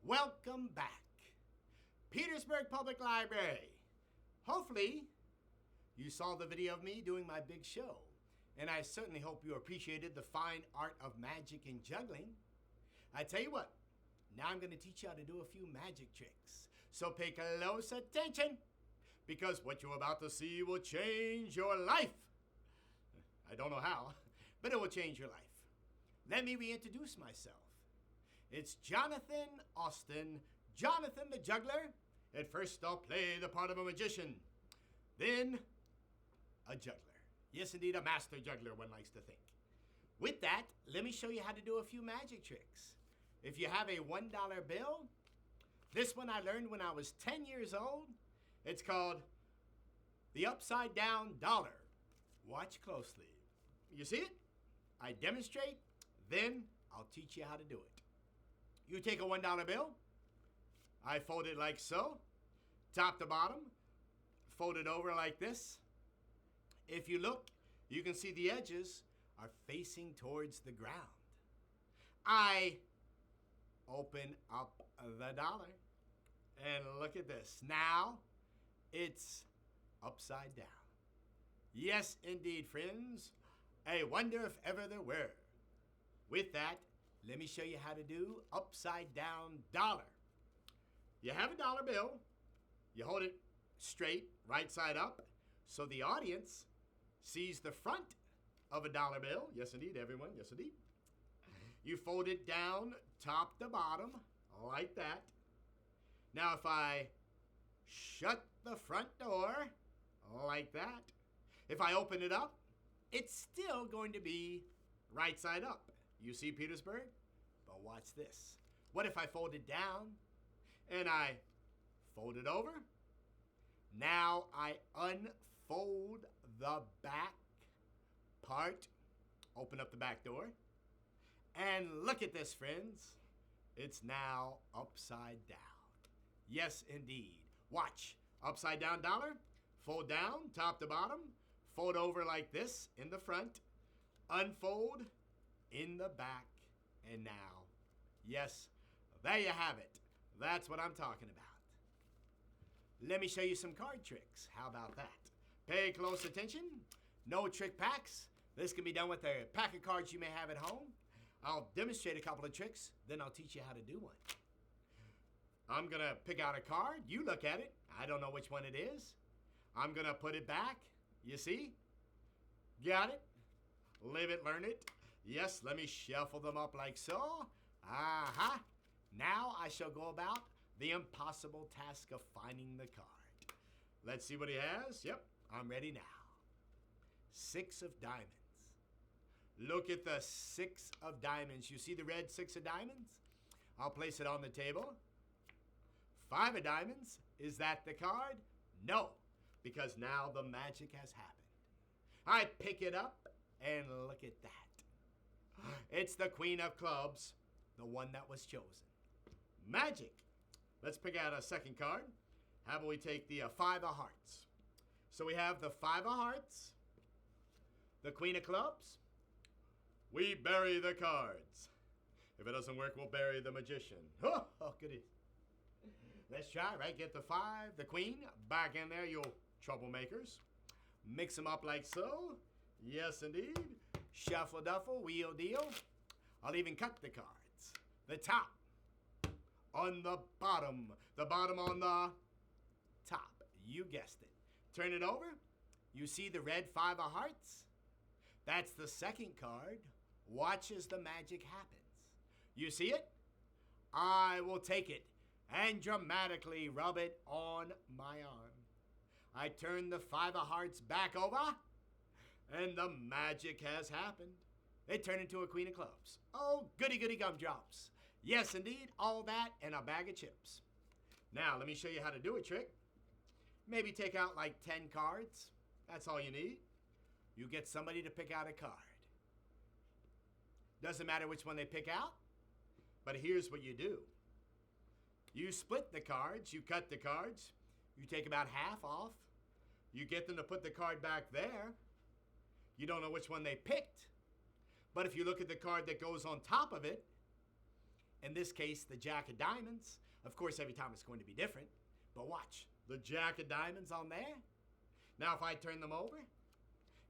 Welcome back. Petersburg Public Library. Hopefully, you saw the video of me doing my big show, and I certainly hope you appreciated the fine art of magic and juggling. I tell you what, now I'm going to teach you how to do a few magic tricks. So pay close attention, because what you're about to see will change your life. I don't know how, but it will change your life. Let me reintroduce myself. It's Jonathan Jonathan the Juggler. At first I'll play the part of a magician, then a juggler. Yes, indeed, a master juggler, one likes to think. With that, let me show you how to do a few magic tricks. If you have a $1 bill, this one I learned when I was 10 years old. It's called the upside down dollar. Watch closely. You see it? I demonstrate, then I'll teach you how to do it. You take a $1 bill, I fold it like so, top to bottom, fold it over like this. If you look, you can see the edges are facing towards the ground. I open up the dollar, and look at this. Now, it's upside down. Yes, indeed, friends. I wonder if ever there were. With that, let me show you how to do upside down dollar. You have a dollar bill. You hold it straight, right side up, so the audience sees the front of a dollar bill. Yes, indeed, everyone. Yes, indeed. You fold it down, top to bottom, like that. Now, if I shut the front door, like that, if I open it up, it's still going to be right side up. You see, Petersburg? But watch this. What if I fold it down and I fold it over? Now I unfold the back part, open up the back door, and look at this, friends. It's now upside down. Yes, indeed. Watch. Upside down dollar, fold down, top to bottom, fold over like this in the front, unfold in the back, and now, yes, there you have it. That's what I'm talking about. Let me show you some card tricks. How about that? Pay close attention. No trick packs. This can be done with a pack of cards you may have at home. I'll demonstrate a couple of tricks, then I'll teach you how to do one. I'm going to pick out a card. You look at it. I don't know which one it is. I'm going to put it back. You see? Got it? Live it, learn it. Yes, let me shuffle them up like so. Aha. Now I shall go about the impossible task of finding the card. Let's see what he has. Yep, I'm ready now. 6 of diamonds. Look at the 6 of diamonds. You see the red 6 of diamonds? I'll place it on the table. 5 of diamonds. Is that the card? No, because now the magic has happened. I pick it up and look at that. It's the Queen of Clubs, the one that was chosen. Magic. Let's pick out a second card. How about we take the 5 of Hearts? So we have the 5 of Hearts, the Queen of Clubs. We bury the cards. If it doesn't work, we'll bury the magician. Oh, goody. Let's try, right? Get the 5, the Queen, back in there, you troublemakers. Mix them up like so. Yes, indeed. Shuffle duffle, wheel deal. I'll even cut the cards. The top on the bottom on the top. You guessed it. Turn it over. You see the red 5 of Hearts? That's the second card. Watch as the magic happens. You see it? I will take it and dramatically rub it on my arm. I turn the 5 of Hearts back over, and the magic has happened. It turned into a Queen of Clubs. Oh, goody goody gumdrops. Yes, indeed, all that and a bag of chips. Now, let me show you how to do a trick. Maybe take out like 10 cards. That's all you need. You get somebody to pick out a card. Doesn't matter which one they pick out, but here's what you do. You split the cards, you cut the cards, you take about half off, you get them to put the card back there. You don't know which one they picked, but if you look at the card that goes on top of it, In this case, the Jack of Diamonds. Of course, every time it's going to be different. But watch, the Jack of Diamonds on there. Now if I turn them over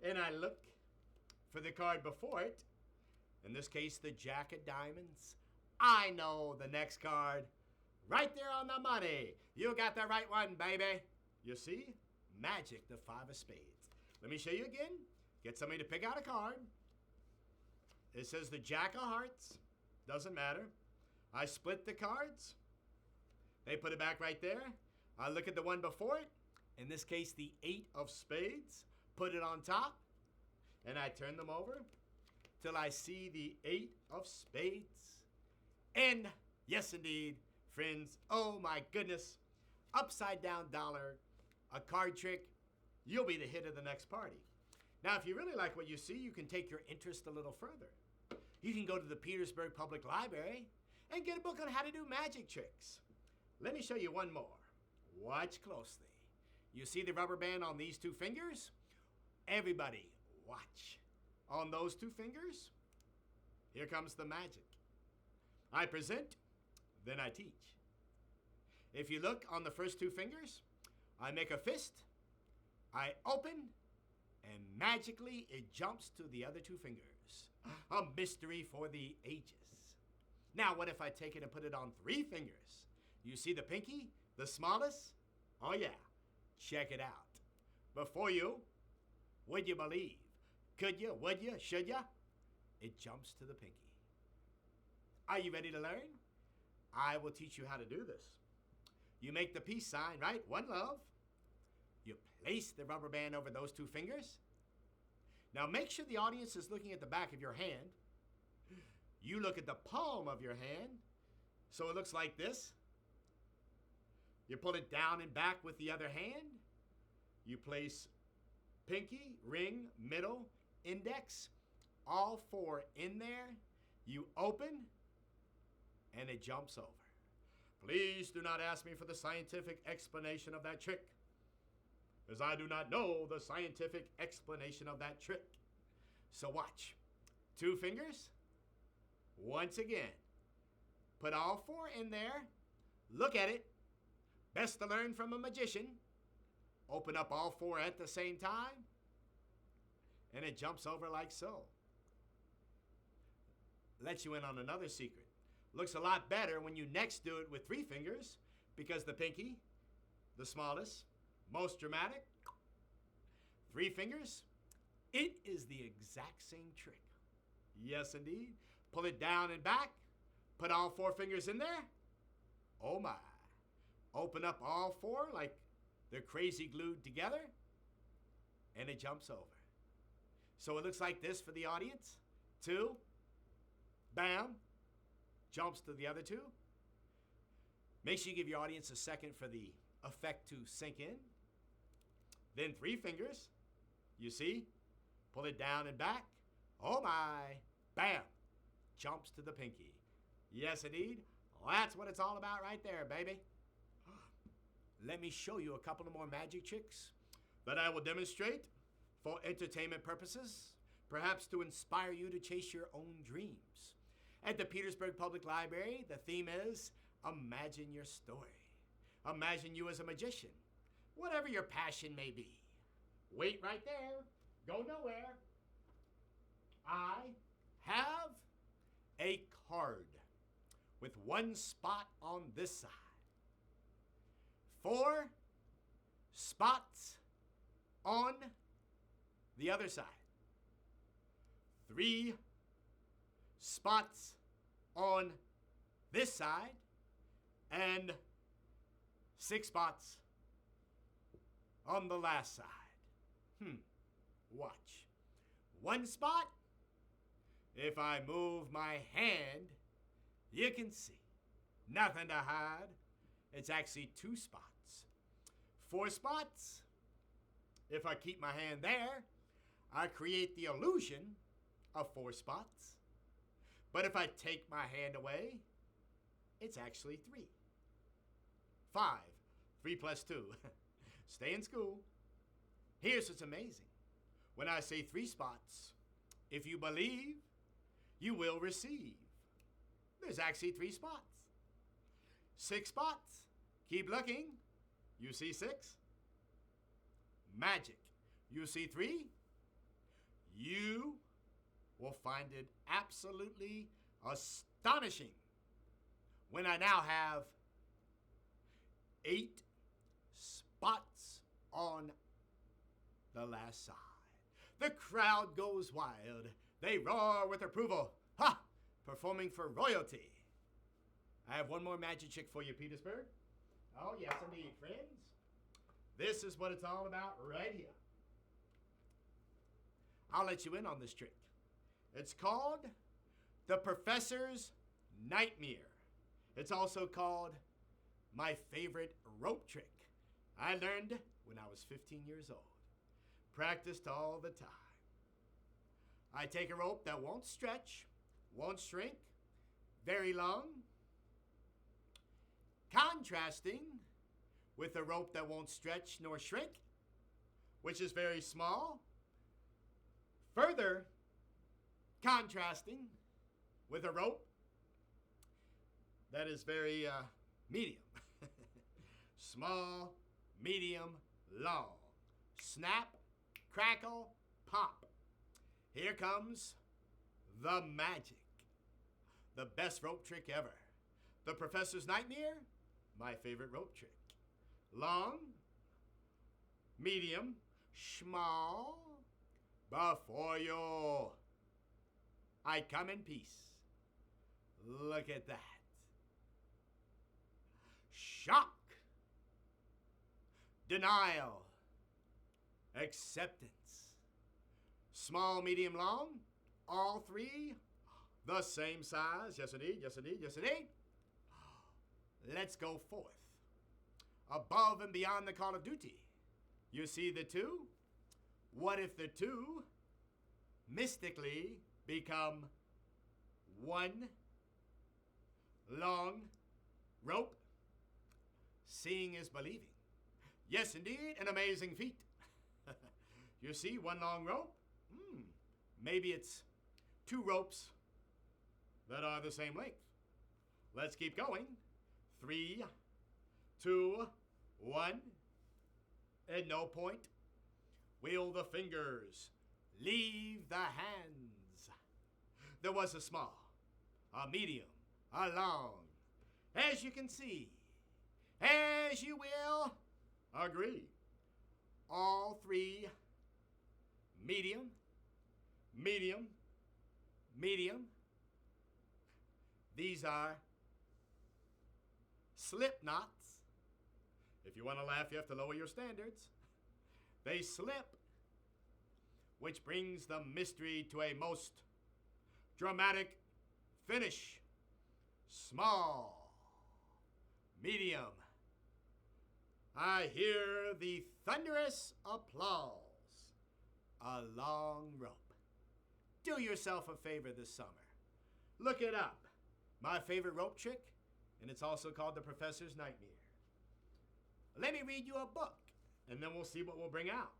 and I look for the card before it, in this case, the Jack of Diamonds, I know the next card. Right there on the money. You got the right one, baby. You see? Magic, the 5 of spades. Let me show you again. Get somebody to pick out a card. It says the Jack of Hearts. Doesn't matter. I split the cards. They put it back right there. I look at the one before it. In this case, the 8 of spades. Put it on top. And I turn them over till I see the 8 of spades. And yes, indeed, friends, oh my goodness, upside down dollar, a card trick, you'll be the hit of the next party. Now, if you really like what you see, you can take your interest a little further. You can go to the Petersburg Public Library and get a book on how to do magic tricks. Let me show you one more. Watch closely. You see the rubber band on these 2 fingers? Everybody, watch. On those 2 fingers, here comes the magic. I present, then I teach. If you look on the first 2 fingers, I make a fist, I open, and magically it jumps to the other 2 fingers. A mystery for the ages. Now, what if I take it and put it on 3 fingers? You see the pinky, the smallest? Oh yeah, check it out. Before you, would you believe? Could you, would you, should you? It jumps to the pinky. Are you ready to learn? I will teach you how to do this. You make the peace sign, right? One love. You place the rubber band over those 2 fingers. Now make sure the audience is looking at the back of your hand. You look at the palm of your hand, so it looks like this. You pull it down and back with the other hand. You place pinky, ring, middle, index, all 4 in there. You open, and it jumps over. Please do not ask me for the scientific explanation of that trick, as I do not know the scientific explanation of that trick. So watch. 2 fingers. Once again. Put all 4 in there. Look at it. Best to learn from a magician. Open up all 4 at the same time. And it jumps over like so. Let you in on another secret. Looks a lot better when you next do it with 3 fingers, because the pinky, the smallest, most dramatic, 3 fingers, it is the exact same trick. Yes, indeed. Pull it down and back, put all 4 fingers in there. Oh my. Open up all 4 like they're crazy glued together, and it jumps over. So it looks like this for the audience. 2, bam, jumps to the other 2. Make sure you give your audience a second for the effect to sink in. Then 3 fingers, you see, pull it down and back. Oh my, bam, jumps to the pinky. Yes, indeed. Well, that's what it's all about right there, baby. Let me show you a couple of more magic tricks that I will demonstrate for entertainment purposes, perhaps to inspire you to chase your own dreams. At the Petersburg Public Library, the theme is Imagine Your Story. Imagine you as a magician, whatever your passion may be. Wait right there. Go nowhere. I have a card with 1 spot on this side, 4 spots on the other side, 3 spots on this side, and 6 spots on the last side. Watch. 1 spot. If I move my hand, you can see. Nothing to hide. It's actually 2 spots. 4 spots. If I keep my hand there, I create the illusion of 4 spots. But if I take my hand away, it's actually 3. 5. 3 plus 2. Stay in school. Here's what's amazing. When I say 3 spots, if you believe, you will receive. There's actually 3 spots. 6 spots. Keep looking. You see 6? Magic. You see 3? You will find it absolutely astonishing when I now have 8 spots on the last side. The crowd goes wild. They roar with approval. Ha! Performing for royalty. I have one more magic trick for you, Petersburg. Oh, yes, indeed, friends. This is what it's all about right here. I'll let you in on this trick. It's called the Professor's Nightmare. It's also called my favorite rope trick. I learned when I was 15 years old. Practiced all the time. I take a rope that won't stretch, won't shrink, very long, contrasting with a rope that won't stretch nor shrink, which is very small, further contrasting with a rope that is very medium. Small, medium, long. Snap, crackle, pop. Here comes the magic. The best rope trick ever. The Professor's Nightmare, my favorite rope trick. Long, medium, small, before you. I come in peace. Look at that. Shock, denial, acceptance. Small, medium, long, all 3 the same size. Yes, indeed, yes, indeed, yes, indeed. Let's go forth. Above and beyond the call of duty. You see the 2? What if the 2 mystically become 1 long rope? Seeing is believing. Yes, indeed, an amazing feat. You see, 1 long rope? Maybe it's 2 ropes that are the same length. Let's keep going. 3, 2, 1. At no point will the fingers leave the hands. There was a small, a medium, a long. As you can see, as you will agree, all 3 medium, medium, medium. These are slip knots. If you want to laugh, you have to lower your standards. They slip, which brings the mystery to a most dramatic finish. Small, medium. I hear the thunderous applause. A long rope. Do yourself a favor this summer. Look it up. My favorite rope trick, and it's also called the Professor's Nightmare. Let me read you a book, and then we'll see what we'll bring out.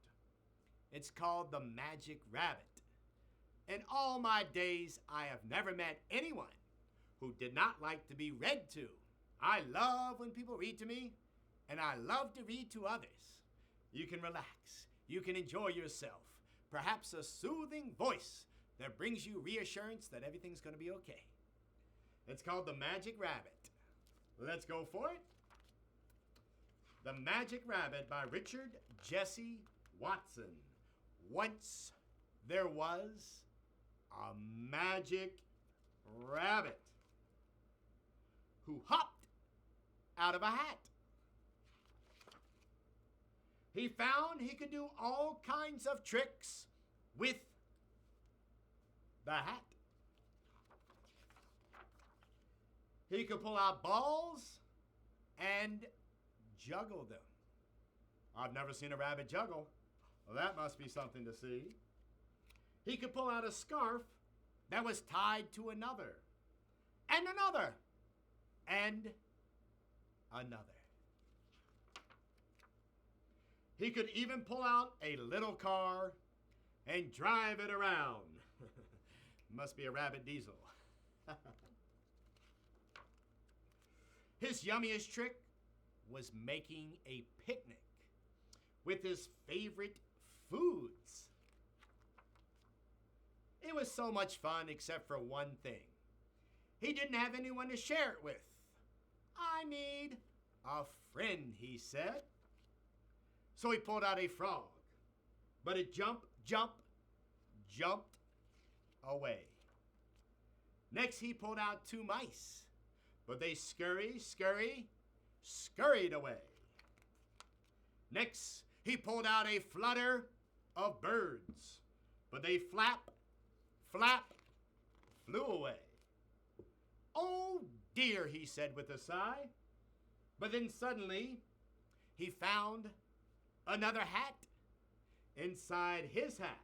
It's called The Magic Rabbit. In all my days, I have never met anyone who did not like to be read to. I love when people read to me, and I love to read to others. You can relax. You can enjoy yourself. Perhaps a soothing voice that brings you reassurance that everything's going to be okay. It's called The Magic Rabbit. Let's go for it. The Magic Rabbit by Richard Jesse Watson. Once there was a magic rabbit who hopped out of a hat. He found he could do all kinds of tricks with the hat. He could pull out balls and juggle them. I've never seen a rabbit juggle. Well, that must be something to see. He could pull out a scarf that was tied to another, and another, and another. He could even pull out a little car and drive it around. Must be a rabbit diesel. His yummiest trick was making a picnic with his favorite foods. It was so much fun except for one thing. He didn't have anyone to share it with. I need a friend, he said. So he pulled out a frog, but it jumped away. Next, he pulled out 2 mice, but they scurried away. Next, he pulled out a flutter of birds, but they flew away. Oh dear, he said with a sigh. But then suddenly, he found another hat inside his hat.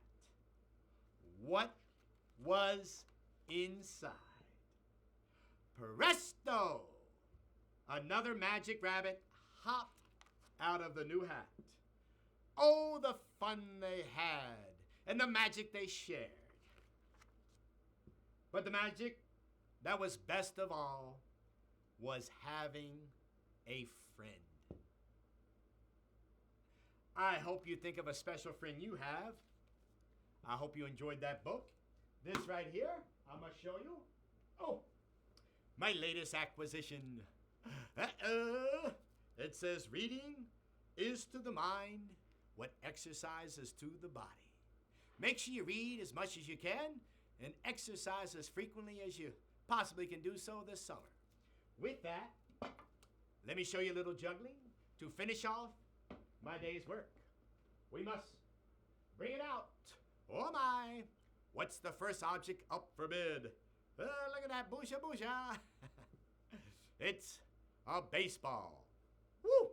What was inside? Presto! Another magic rabbit hopped out of the new hat. Oh, the fun they had and the magic they shared. But the magic that was best of all was having a friend. I hope you think of a special friend you have. I hope you enjoyed that book. This right here, I'm going to show you. Oh, my latest acquisition. It says reading is to the mind what exercise is to the body. Make sure you read as much as you can and exercise as frequently as you possibly can do so this summer. With that, let me show you a little juggling to finish off my day's work. We must bring it out. Oh my! What's the first object up for bid? Look at that, boosha boosha. It's a baseball. Woo!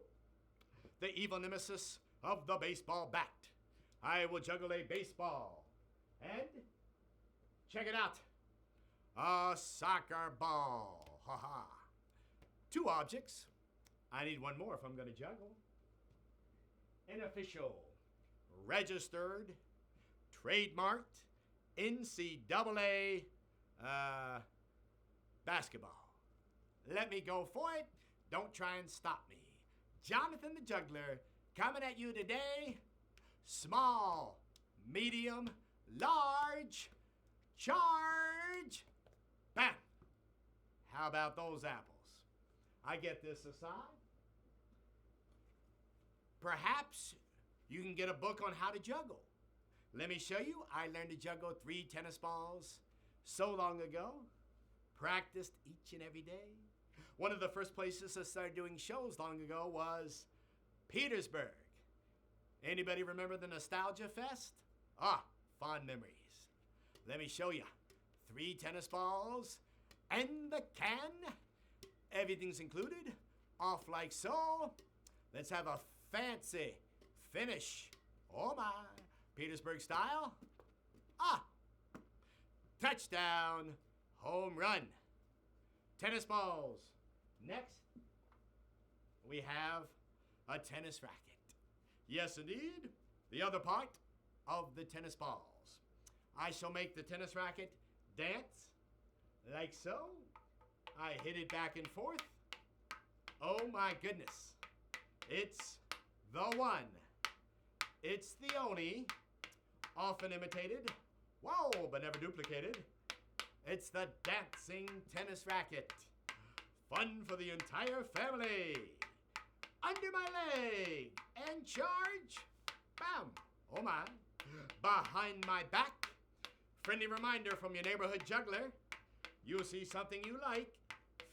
The evil nemesis of the baseball bat. I will juggle a baseball. And check it out. A soccer ball. Ha ha. 2 objects. I need one more if I'm going to juggle. An official, registered, trademarked NCAA basketball. Let me go for it. Don't try and stop me. Jonathan the Juggler coming at you today. Small, medium, large, charge. Bam! How about those apples? I get this aside. Perhaps you can get a book on how to juggle. Let me show you. I learned to juggle 3 tennis balls so long ago. Practiced each and every day. One of the first places I started doing shows long ago was Petersburg. Anybody remember the Nostalgia Fest? Ah, fond memories. Let me show you. 3 tennis balls and the can. Everything's included. Off like so. Let's have a fancy finish. Oh my. Petersburg style. Ah. Touchdown. Home run. Tennis balls. Next, we have a tennis racket. Yes, indeed. The other part of the tennis balls. I shall make the tennis racket dance like so. I hit it back and forth. Oh my goodness. It's the one. It's the only. Often imitated. Whoa, but never duplicated. It's the dancing tennis racket. Fun for the entire family. Under my leg and charge. Bam. Oh my. Behind my back. Friendly reminder from your neighborhood juggler. You see something you like.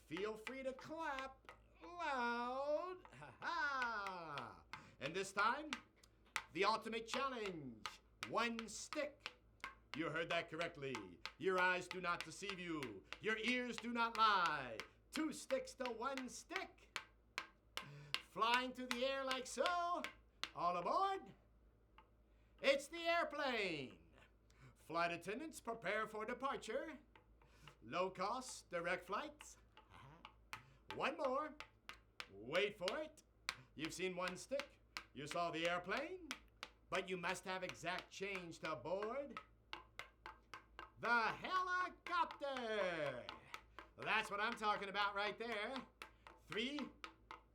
Feel free to clap loud. Ha ha. And this time, the ultimate challenge. 1 stick. You heard that correctly. Your eyes do not deceive you. Your ears do not lie. 2 sticks to 1 stick. Flying through the air like so. All aboard. It's the airplane. Flight attendants, prepare for departure. Low cost, direct flights. 1 more. Wait for it. You've seen 1 stick. You saw the airplane. But you must have exact change to board the helicopter. That's what I'm talking about right there. 3,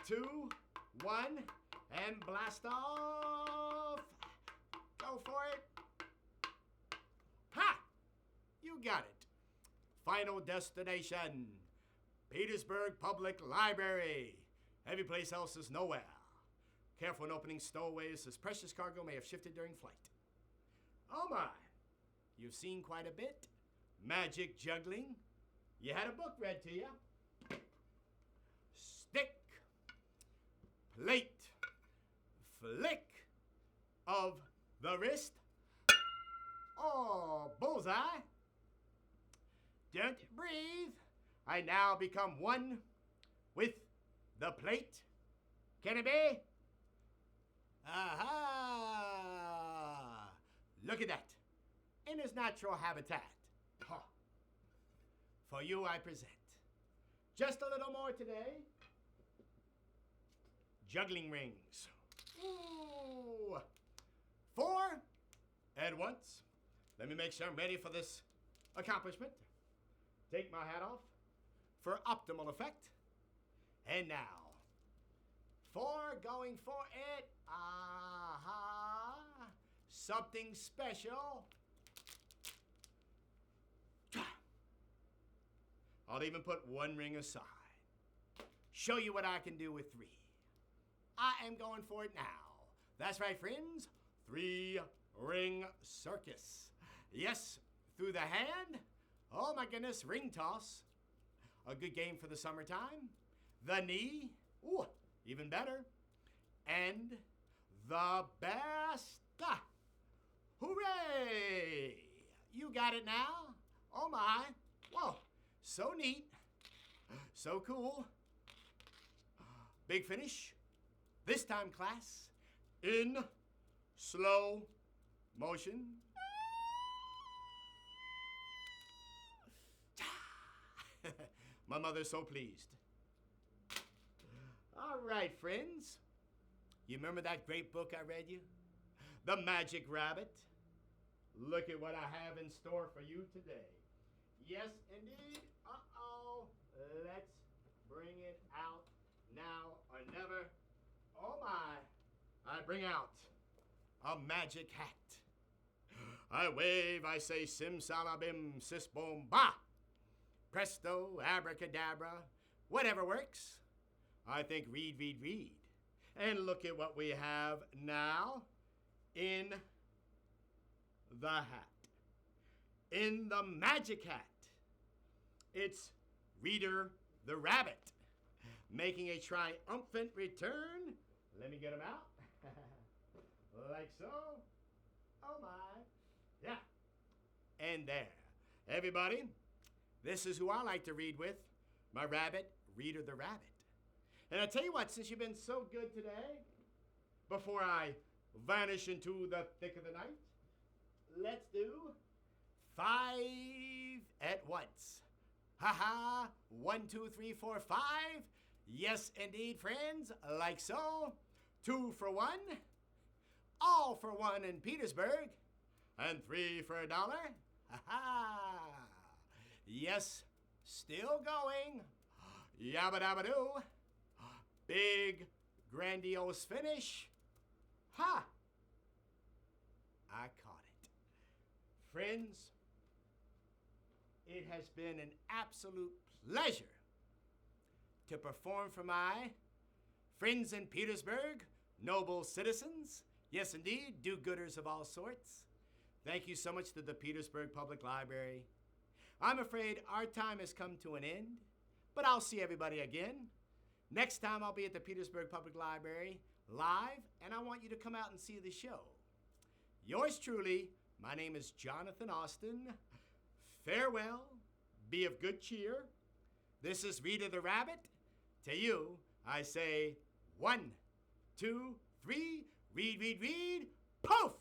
2, 1, and blast off. Go for it. Ha! You got it. Final destination, Petersburg Public Library. Every place else is nowhere. Careful when opening stowaways, as precious cargo may have shifted during flight. Oh my, you've seen quite a bit. Magic juggling. You had a book read to you. Stick, plate, flick of the wrist. Oh, bullseye. Don't breathe. I now become one with the plate. Can it be? Aha! Look at that. In his natural habitat. Huh. For you I present. Just a little more today. Juggling rings. Ooh. 4 at once. Let me make sure I'm ready for this accomplishment. Take my hat off for optimal effect. And now, 4 going for it. Aha! Something special. I'll even put 1 ring aside. Show you what I can do with 3. I am going for it now. That's right, friends. 3-ring circus. Yes, through the hand. Oh my goodness, ring toss. A good game for the summertime. The knee. Ooh, even better. And the best. Hooray! You got it now. Oh my. Whoa. So neat. So cool. Big finish. This time, class, in slow motion. My mother's so pleased. All right, friends. You remember that great book I read you? The Magic Rabbit? Look at what I have in store for you today. Yes, indeed. Uh-oh. Let's bring it out now or never. Oh my. I bring out a magic hat. I wave, I say simsalabim, sis boom, ba. Presto, abracadabra, whatever works. I think read, read, read. And look at what we have now in the hat. In the magic hat. It's Reader the Rabbit, making a triumphant return. Let me get him out. Like so. Oh my. Yeah. And there. Everybody, this is who I like to read with. My rabbit, Reader the Rabbit. And I tell you what, since you've been so good today, before I vanish into the thick of the night, let's do 5 at once. Ha ha. 1, 2, 3, 4, 5. Yes, indeed, friends, like so. 2 for 1. All for 1 in Petersburg. And 3 for $1. Ha ha. Yes, still going. Yabba dabba doo. Big, grandiose finish. Ha! I caught it. Friends, it has been an absolute pleasure to perform for my friends in Petersburg, noble citizens, yes indeed, do-gooders of all sorts. Thank you so much to the Petersburg Public Library. I'm afraid our time has come to an end, but I'll see everybody again. Next time I'll be at the Petersburg Public Library live, and I want you to come out and see the show. Yours truly, my name is Jonathan Austin. Farewell, be of good cheer. This is Reader the Rabbit. To you, I say 1, 2, 3, read, read, read, poof!